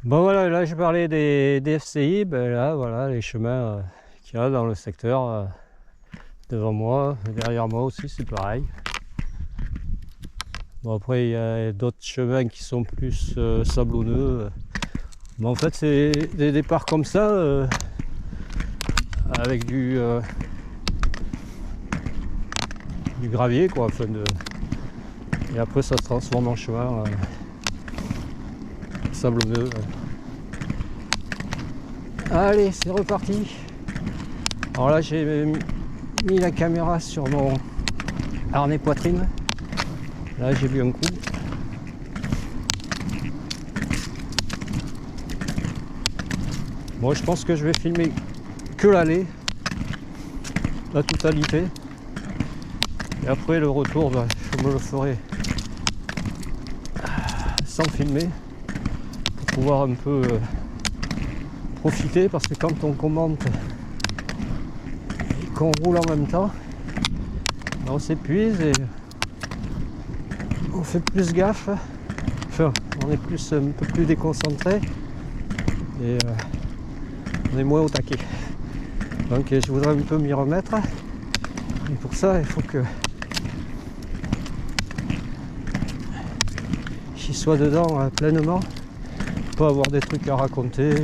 Bon voilà, là je parlais des FCI, ben là voilà les chemins qu'il y a dans le secteur devant moi, derrière moi aussi c'est pareil. Bon après il y a d'autres chemins qui sont plus sablonneux. Mais en fait c'est des départs comme ça avec du gravier quoi, et après ça se transforme en chemin sablonneux. Allez c'est reparti. Alors là j'ai mis la caméra sur mon harnais poitrine. Là j'ai bu un coup. Bon je pense que je vais filmer que l'aller, la totalité. Et après le retour, bah, je me le ferai sans filmer pour pouvoir un peu profiter, parce que quand on commente et qu'on roule en même temps, on s'épuise et on fait plus gaffe. Enfin, on est un peu plus déconcentré et on est moins au taquet. Donc je voudrais un peu m'y remettre. Et pour ça, il faut que j'y sois dedans pleinement. Pas avoir des trucs à raconter.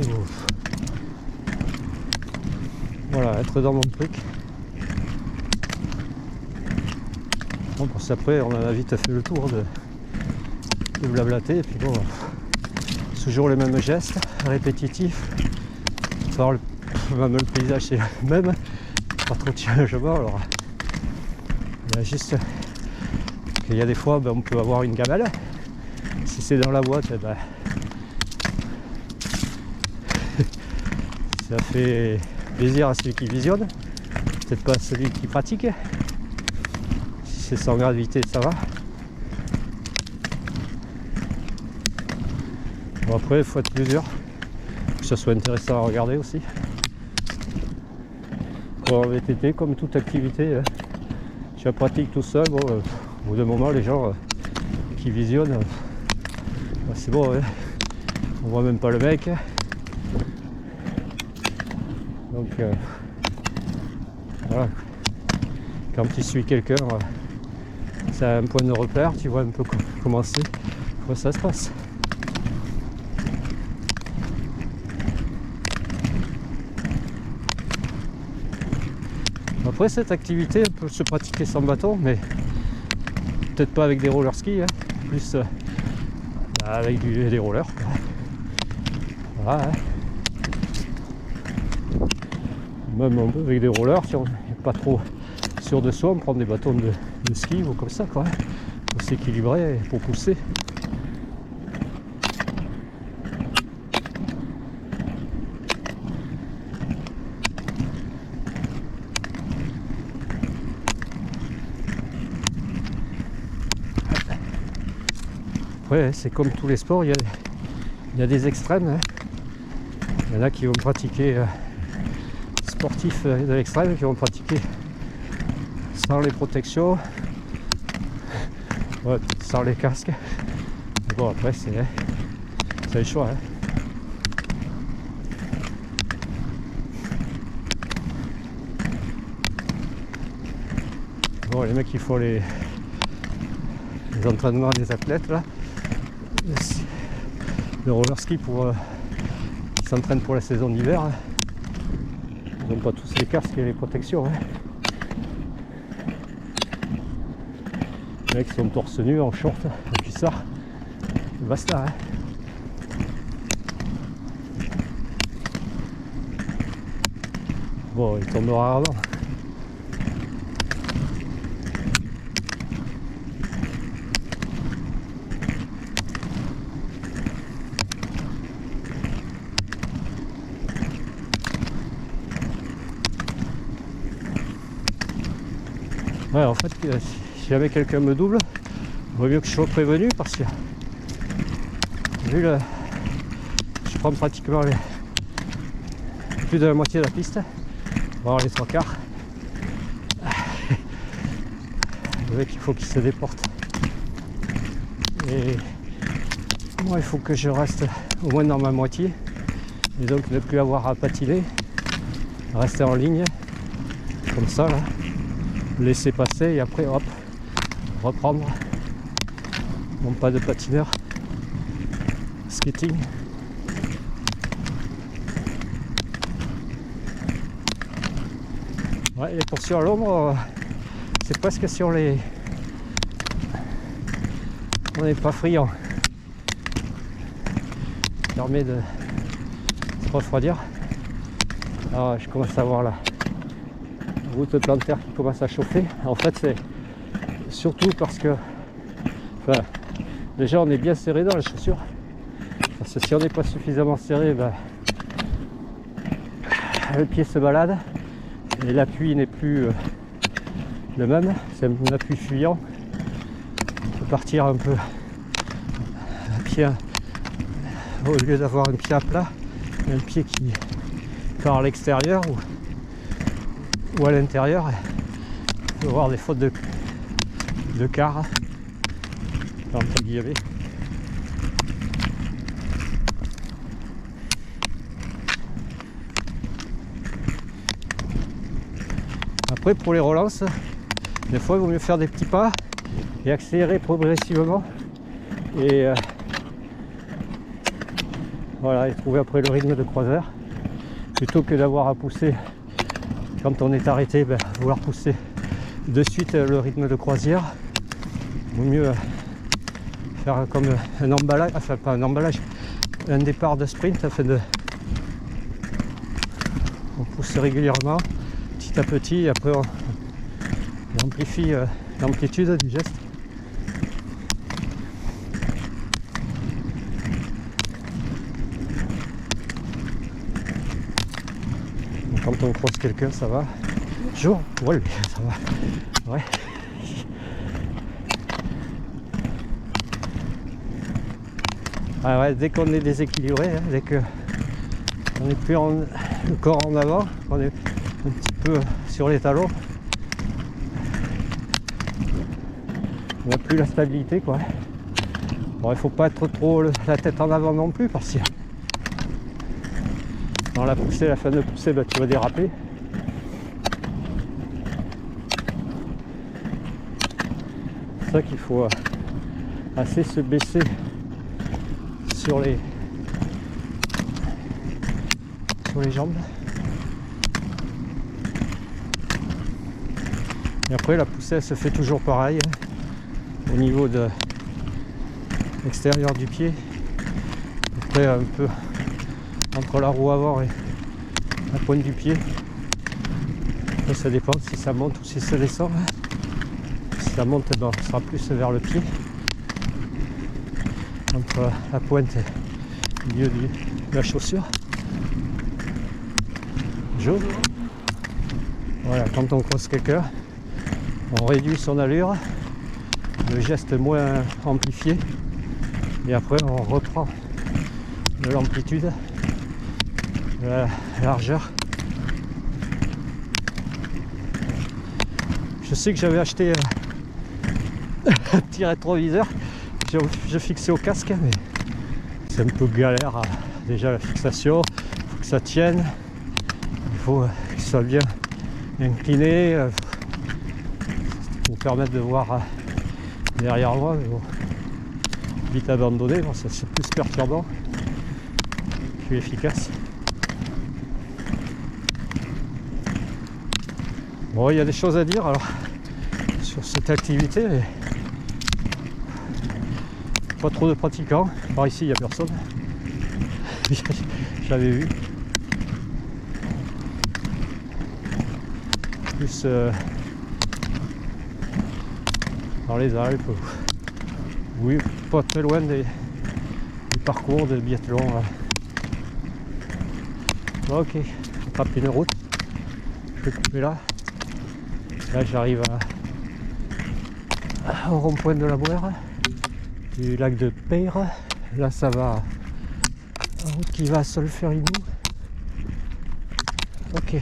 Voilà, être dans mon truc. Bon, pour ça, après, on a vite fait le tour de blablater. Et puis bon, toujours les mêmes gestes répétitifs. Même le paysage, c'est le même. Pas trop de changement. Alors, il y a juste qu'il y a des fois, on peut avoir une gamelle. Si c'est dans la boîte, ben, ça fait plaisir à celui qui visionne, peut-être pas à celui qui pratique. Si c'est sans gravité, ça va. Bon, après, il faut être plusieurs, que ça soit intéressant à regarder aussi. Pour en VTT, comme toute activité, je la pratique tout seul. Bon, au bout d'un moment, les gens qui visionnent, c'est bon, hein. On voit même pas le mec. Donc voilà, quand tu suis quelqu'un, c'est un point de repère, tu vois un peu comment ça se passe. Après cette activité elle peut se pratiquer sans bâton, mais peut-être pas avec des roller skis, hein. Plus avec des rollers quoi. Voilà, hein. Même avec des rollers, si on n'est pas trop sûr de soi, on prend des bâtons de ski ou comme ça quoi, pour s'équilibrer et pour pousser. Ouais, c'est comme tous les sports, il y a des extrêmes, hein. Il y en a qui vont pratiquer sportifs de l'extrême, qui vont pratiquer sans les protections, ouais, sans les casques. Mais bon, après c'est le choix, hein. Bon, les mecs qui font les entraînements des athlètes là, le roller ski qui s'entraînent pour la saison d'hiver, hein. Ils n'ont pas tous les casques et les protections, hein. Les mecs sont torse nu en short et puis ça, basta, hein. Bon, il tombera rarement. Ouais, en fait, si jamais quelqu'un me double, il vaut mieux que je sois prévenu, parce que vu je prends pratiquement plus de la moitié de la piste, voire les 3/4. Le mec, il faut qu'il se déporte. Et Moi, il faut que je reste au moins dans ma moitié et donc ne plus avoir à patiner, rester en ligne comme ça là, laisser passer et après hop, reprendre mon pas de patineur skating. Ouais, les portions à l'ombre, c'est presque sur les... On n'est pas friand. Ça permet de se refroidir. Alors je commence à voir la route plantaire qui commence à chauffer. En fait c'est surtout parce que enfin, déjà on est bien serré dans les chaussures. Parce que si on n'est pas suffisamment serré, ben, le pied se balade et l'appui n'est plus le même, c'est un appui fuyant. On peut partir un peu à pied, au lieu d'avoir un pied à plat, un pied qui part à l'extérieur ou à l'intérieur. On peut avoir des fautes de quart, entre guillemets. Après pour les relances, des fois il vaut mieux faire des petits pas et accélérer progressivement et voilà, et trouver après le rythme de croiseur plutôt que d'avoir à pousser quand on est arrêté, ben, vouloir pousser de suite le rythme de croisière. Il vaut mieux faire comme un emballage, enfin pas un emballage, un départ de sprint afin de on pousse régulièrement petit à petit et après on amplifie l'amplitude du geste. Donc, quand on croise quelqu'un, ça va. Bonjour, ouais, ça va. Ouais. Ah ouais, dès qu'on est déséquilibré, hein, dès que on n'est plus le corps en avant, on est un petit peu sur les talons, on n'a plus la stabilité quoi. Bon, il faut pas être trop la tête en avant non plus parce que dans la poussée, la fin de poussée, bah, tu vas déraper. C'est ça qu'il faut assez se baisser sur les jambes. Et après la poussée elle se fait toujours pareil hein, au niveau de l'extérieur du pied, après un peu entre la roue avant et la pointe du pied. Après, ça dépend si ça monte ou si ça descend. Si ça monte, ben, on sera plus vers le pied, entre la pointe et le milieu de la chaussure. Jaune. Voilà, quand on croise quelqu'un, on réduit son allure, le geste moins amplifié, et après on reprend de l'amplitude, de la largeur. Je sais que j'avais acheté un petit rétroviseur, je fixais au casque, mais c'est un peu galère. Déjà la fixation, il faut que ça tienne, il faut qu'il soit bien incliné pour permettre de voir derrière moi, mais bon, vite abandonné, bon, c'est plus perturbant, plus efficace. Bon, il y a des choses à dire alors sur cette activité, mais pas trop de pratiquants. Par ici, il n'y a personne. J'avais vu. Plus dans les Alpes. Oui, pas très loin des parcours de biathlon. Ok, je attrape une route. Je vais couper là. Là j'arrive au rond-point de la Bouère, du lac de Peyre. Là ça va, la route qui va à Solferino. Ok,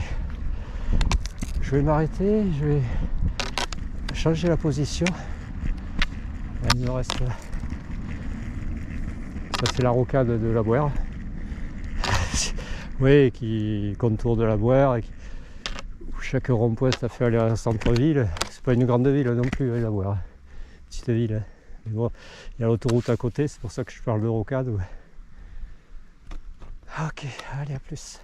je vais m'arrêter, je vais changer la position. Là, il me reste Ça c'est la rocade de la Bouère. Oui, qui contourne de la Bouère. Chaque rond-point ça fait aller à un centre-ville. C'est pas une grande ville non plus, hein, la Bouère. Petite ville. Mais bon, il y a l'autoroute à côté, c'est pour ça que je parle de rocade. Ouais. Ok, allez, à plus.